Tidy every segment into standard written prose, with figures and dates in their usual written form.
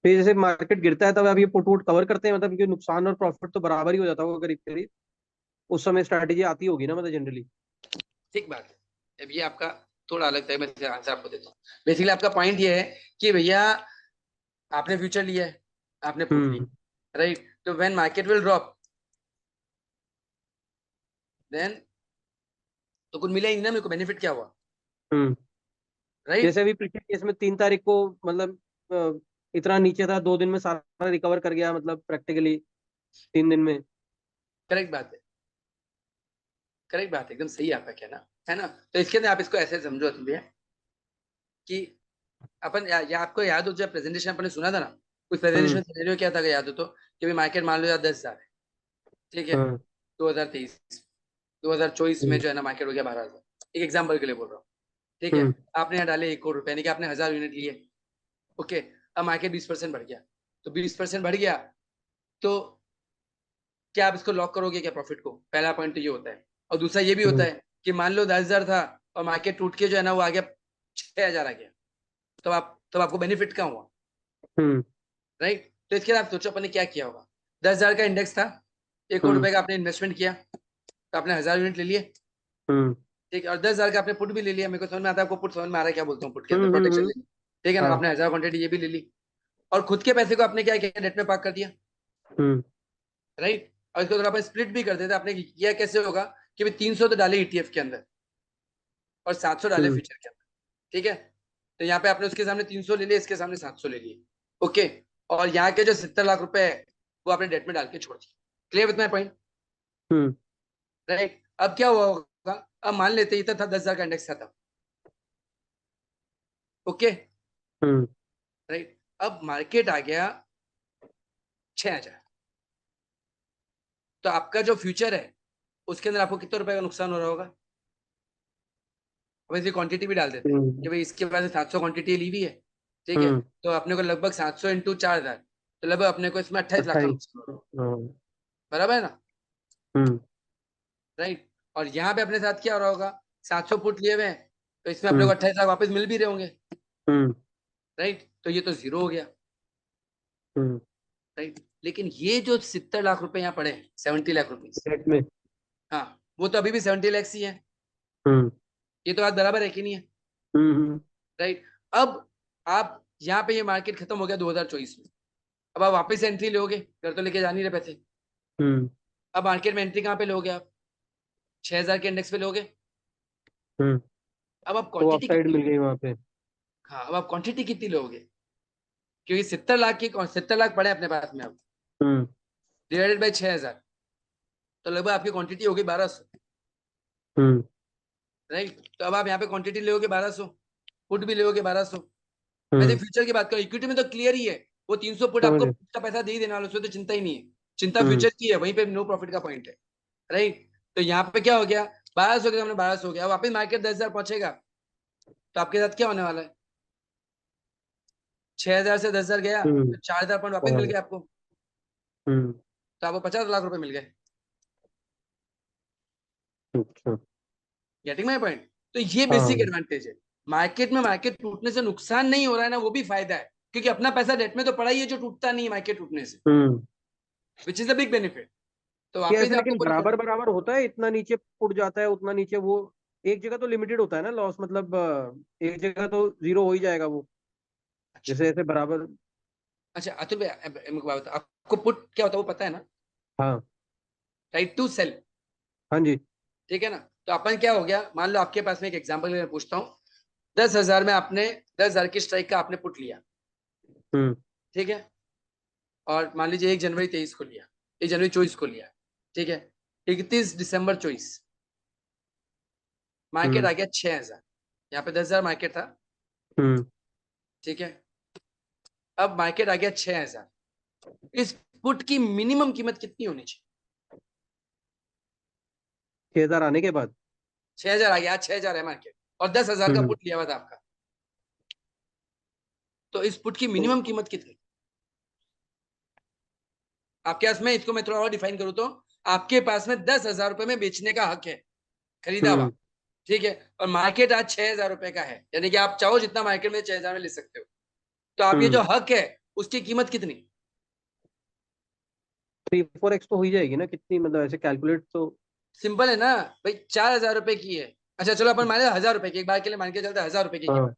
फिर जैसे मार्केट गिरता है तब आप ये पुट वुट कवर करते हैं, मतलब क्योंकि नुकसान और प्रॉफिट तो बराबर ही हो जाता होगा करीब करीब, उस समय स्ट्रैटेजी आती होगी ना, मतलब जनरली। ठीक बात है। अब ये आपका थोड़ा अलग था, मैं आंसर आपको देता हूँ। बेसिकली आपका पॉइंट ये है कि भैया आपने फ्यूचर लिया है, आपने पुट ली, हम्म। राइट? तो when market will drop, then तो कुछ मिला ही नहीं ना मेरे को, बेनिफिट क्या हुआ, हम्म। राइट? जैसे अभी पिछले केस में 3 तारीख को, मतलब इतना नीचे था, 2 दिन में सारा रिकवर कर गया, मतलब प्रैक्टिकली 3 दिन में। करेक्ट बात है, करेक्ट बात है, एकदम सही है आपका कहना, है ना? तो इसके अंदर आप इसको ऐसे समझो भैया कि अपन या आपको याद हो जब प्रेजेंटेशन अपन ने सुना था ना, उस प्रेजेंटेशन हम्म। में सिनेरियो क्या था, अगर याद हो तो, कि भाई मार्केट मान लो यार 10,000 है, ठीक है? हाँ। 2023, 2024 में हम्म। जो है ना मार्केट हो गया 12,000, एक एग्जाम्पल के लिए बोल रहा हूँ, ठीक है? हम्म। आपने यहाँ डाले 1 करोड़ रुपए, यानी कि आपने 1,000 यूनिट लिए, ओके? अब मार्केट 20% बढ़ गया, तो 20% बढ़ गया, तो क्या आप इसको लॉक करोगे क्या प्रॉफिट को? पहला पॉइंट तो ये होता है। और दूसरा ये भी होता हम्म। है कि मान लो 10,000 था और मार्केट टूट के जो है ना वो आ गया 6,000 आ गया, तो आपको बेनिफिट कहाँ हुआ, हम्म। राइट? तो इसके लिए आप सोचो अपन ने क्या किया होगा। 10,000 का इंडेक्स था, 1 करोड़ रुपए का आपने इन्वेस्टमेंट किया, तो आपने 1,000 यूनिट ले लिए, हम्म। ठीक है? और 10,000 का आपने पुट भी ले लिया, मेरे को समझ में आता है आपको पुट समझ में आ रहा है क्या बोलता हूँ पुट के अंदर, हम्म। प्रोटेक्शन ले ली, ठीक है ना? हाँ। आपने 1,000 क्वांटिटी ये भी ले ली, और खुद के पैसे को आपने क्या किया, नेट में पार्क कर दिया, हम्म। राइट? और इसको अगर आप स्प्लिट भी कर देते, आपने किया कैसे होगा कि भाई 300 तो डाले ईटीएफ के अंदर और 700 डाले हम्म। फ्यूचर के अंदर, ठीक है? तो यहाँ पे आपने उसके सामने 300 ले लिए, इसके सामने 700 ले लिए, ओके? और यहाँ के जो 70 लाख रुपए है वो आपने डेट में डाल के छोड़ दिए। Clear with my point, hmm. Right? अब क्या हुआ होगा, अब मान लेते ही था 10,000 का इंडेक्स था तब, ओके, हम्म। राइट? अब मार्केट आ गया 6,000, तो आपका जो फ्यूचर है उसके अंदर आपको कितने रुपए का नुकसान हो रहा होगा? अब इसी क्वांटिटी भी डाल देते हैं हम्म। कि भाई इसके पास 700 क्वांटिटी ली हुई है, ठीक है? हम्म। तो अपने को लगभग 700 इंटू 4,000, तो लगभग अपने को इसमें 28 लाख का 28। नुकसान हो रहा है, हाँ। बराबर है ना? हम्म। राइट? और यहाँ पे अपने साथ क्या हो रहा होगा, 700 पुट लिए हुए हैं, तो इसमें अपने को हम्म। 28 लाख वापस मिल भी रहे होंगे, हम्म। राइट? तो ये तो जीरो हो गया, हम्म। राइट? लेकिन ये जो 70 लाख रुपए यहाँ पड़े, 70 लाख रुपीज, नेट में। हाँ, वो तो अभी भी 70 lakhs ही है, हम्म। ये तो बात बराबर है कि नहीं है, हम्म। राइट? अब आप यहाँ पे ये मार्केट खत्म हो गया 2024 में, अब आप वापस एंट्री लोगे, घर तो लेके जा नहीं रहे पैसे, हम्म। अब मार्केट में एंट्री कहाँ पे लोगे आप? 6,000 के इंडेक्स पे लोगे। हम्म। अब आप तो क्वांटिटी अपसाइड कितनी मिल लोगे? गई वहां पे। हाँ, अब आप क्वांटिटी कितनी लोगे? क्योंकि 70 लाख की 70 लाख पड़े अपने पास में, अब हम्म। डिवाइडेड बाई 6,000, तो लगभग आपकी क्वांटिटी होगी 1,200, हम्म। राइट? तो अब आप यहाँ पे क्वांटिटी लोगे 1,200, पुट भी लोगे 1,200। वैसे हम्म। फ्यूचर की बात करो, इक्विटी में तो क्लियर ही है, वो 300 पुट समझ आपको गए। का पैसा दे ही देना वाला, उसमें तो चिंता ही नहीं है, चिंता हम्म। फ्यूचर की है, वहीं पे नो प्रॉफिट का पॉइंट है, राइट? तो यहाँ पे क्या हो गया, 1,200 के सामने 1,200 हो गया, वापस मार्केट 10,000 पहुंचेगा, तो आपके साथ क्या होने वाला है? 6,000 से 10,000 गया हम्म। तो 4,000 पॉइंट वापस मिल हाँ। गया आपको, हम्म। तो आपको 50 लाख रुपए मिल गए। अच्छा। Getting my point? तो ये बेसिक हाँ। एडवांटेज है, मार्केट में मार्केट टूटने से नुकसान नहीं हो रहा है ना, वो भी फायदा है, क्योंकि अपना पैसा डेट में तो पड़ा ही है जो टूटता नहीं है मार्केट टूटने से, hmm. Which is the big benefit. तो ये वापस ऐसे आपको लेकिन बोला बराबर बराबर होता है, इतना नीचे उड़ जाता है उतना नीचे वो, एक जगह तो लिमिटेड होता है ना लॉस, मतलब एक जगह तो जीरो हो ही जाएगा वो, अच्छा, जैसे ऐसे बराबर। अच्छा अतुल भाई, मेरे को बात बताओ, आपको पुट क्या होता है वो पता है ना? हाँ। राइट टू सेल, हाँ जी। ठीक है ना? तो अपन क्या हो गया, मान लो आपके पास में एक एग्जांपल मैं पूछता हूँ, 10,000 में आपने 10,000 की स्ट्राइक का आपने पुट लिया, हम्म। ठीक है? और मान लीजिए 1 जनवरी 23 को लिया, 1 जनवरी 24 को लिया, ठीक है? 31 दिसंबर 24 मार्केट हम्म। आ गया 6,000, यहाँ पे 10,000 मार्केट था, हम्म। ठीक है? अब मार्केट आ गया 6,000, इस पुट की मिनिमम कीमत कितनी होनी चाहिए? 6,000 आने के बाद। 6,000 आ गया, 6,000 है मार्केट, और 10,000 का हम्म। पुट लिया हुआ था आपका, तो इस पुट की तो मिनिमम कीमत कितनी आपके पास में? इसको मैं थोड़ा और डिफाइन करूँ तो, आपके पास में 10,000 रुपए में बेचने का हक है, खरीदा हुआ, हम्म। ठीक है? और मार्केट आज 6,000 रुपए का है, यानी कि आप चाहो जितना मार्केट में 6,000 में ले सकते हो, तो आप ये हम्म। जो हक है उसकी कीमत कितनी? 3-4x तो हो ही जाएगी ना, कितनी मतलब ऐसे कैलकुलेट तो। सिंपल है ना भाई, 4,000 रुपए की है। अच्छा चलो अपन माने 1,000 रुपए की, एक बार के लिए मान के चलते 1,000 रुपए की कीमत, हाँ।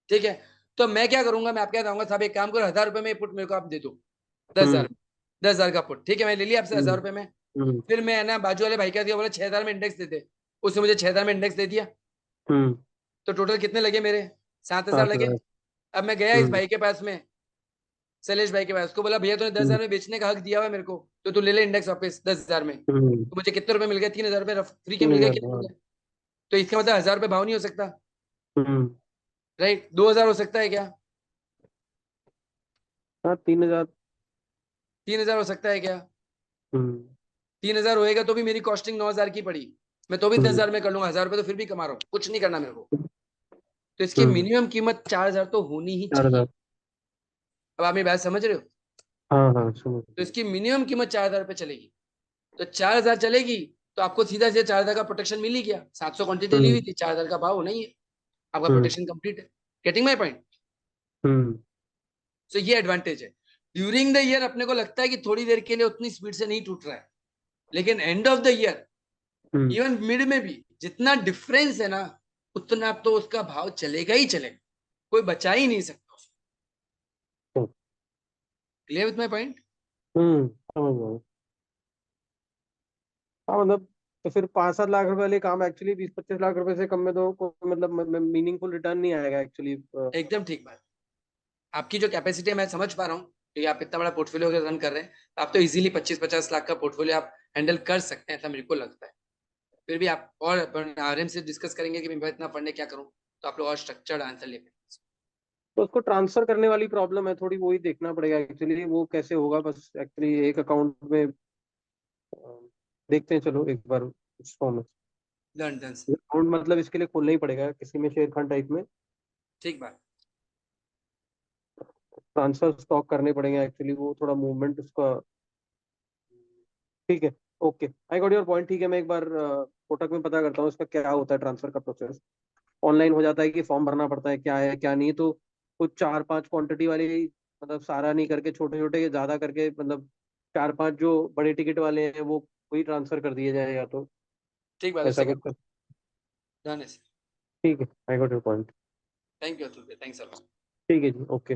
ठीक है। तो मैं क्या करूंगा, मैं आपके बताऊंगा साहब, एक काम करो, 1,000 रुपए में पुट मेरे को आप दे दो, 10,000, हम्म 10,000 का पुट, ठीक है, मैं ले लिया आपसे 1,000 हम्म रुपए में। हम्म फिर मैं है ना बाजू वाले भाई का दिया, बोला 6,000 में इंडेक्स देते, उसने मुझे 6,000 में इंडेक्स दे दिया, हम्म तो टोटल कितने लगे मेरे? 7,000 लगे। 7,000। अब मैं गया इस हम्म भाई के पास में, शैलेश भाई के पास, उसको बोला भैया तूने 10,000 हम्म में बेचने का हक दिया हुआ है मेरे को, तो तू ले ले इंडेक्स वापस 10,000 में। हम्म तो मुझे कितने रुपए मिल गए? 3,000 रुपए फ्री के मिल गए 3,000। कि नहीं हाँ। मिल गए? तो इसका मतलब 1,000 रुपए भाव नहीं हो सकता, हम्म राइट? 2,000 हो सकता है क्या? हाँ 3,000। 3,000 हो सकता है क्या? हम्म 3,000 होएगा तो भी मेरी कॉस्टिंग 9,000 की पड़ी, मैं तो भी हम्म 10,000 में कर लूंगा, 1,000 रुपए तो फिर भी कमा रहा हूँ, कुछ नहीं करना मेरे को। तो इसकी हम्म मिनिमम कीमत 4,000 तो होनी ही 4,000। चाहिए। अब आप मेरी बात समझ रहे हो? हाँ हाँ समझ तो गया। इसकी मिनिमम कीमत 4,000 रुपए चलेगी। तो 4,000 चलेगी, तो आपको सीधा सीधा 4,000 का प्रोटेक्शन मिल ही गया, 700 क्वांटिटी ली हुई हम्म थी, 4,000 का भाव नहीं है, आपका हम्म प्रोटेक्शन कंप्लीट है। Getting my point? Hmm so ये एडवांटेज है। ड्यूरिंग द ईयर अपने को लगता है कि थोड़ी देर के लिए उतनी स्पीड से नहीं टूट रहा है, लेकिन end of the year, hmm even mid में भी जितना डिफरेंस है ना, उतना तो उसका भाव चलेगा ही चलेगा, कोई बचा ही नहीं सकता उसको। Clear with my point? समझ गया। हाँ मतलब तो फिर 5-7 लाख रुपए वाले काम एक्चुअली 20-25 लाख रुपए से कम में तो कोई मतलब मीनिंगफुल रिटर्न नहीं आएगा एक्चुअली। एकदम ठीक बात। आपकी जो कैपेसिटी है मैं समझ पा रहा हूँ, क्योंकि आप इतना बड़ा पोर्टफोलियो रन कर रहे हैं, तो आप तो इजीली 25-50 लाख का पोर्टफोलियो आप हैंडल कर सकते हैं, ऐसा मेरे को लगता है। फिर भी आप और आराम से डिस्कस करेंगे कि मैं इतना फंड है क्या करूँ, तो आप लोग और स्ट्रक्चर्ड आंसर ले पाएंगे। तो उसको ट्रांसफर करने वाली प्रॉब्लम है थोड़ी, वही देखना पड़ेगा एक्चुअली वो कैसे होगा, बस एक्चुअली एक अकाउंट में देखते हैं चलो एक बार कुछ फॉर्म है। Done done. अकाउंट मतलब इसके लिए खोलना ही पड़ेगा किसी में, शेयर फंड टाइप में ठीक बात। ट्रांसफर स्टॉक करने पड़ेंगे एक्चुअली, वो थोड़ा मूवमेंट उसका। ठीक है। Okay I got your point. ठीक है मैं एक बार कोटक में पता करता हूँ इसका क्या होता है ट्रांसफर का प्रोसेस। ऑनलाइन हो जाता है कि फॉर्म भरना पड़ता है, क्या है क्या नहीं, तो कुछ 4-5 क्वांटिटी वाले मतलब सारा नहीं करके छोटे छोटे ज्यादा करके मतलब 4-5 जो बड़े टिकट वाले हैं वो वही ट्रांसफर कर दिए जाए या तो ठीक बात, ऐसा उससे कुछ कर। डन है सर। ठीक है I got your point. Thank you Atul, thanks a lot. ठीक है जी ओके।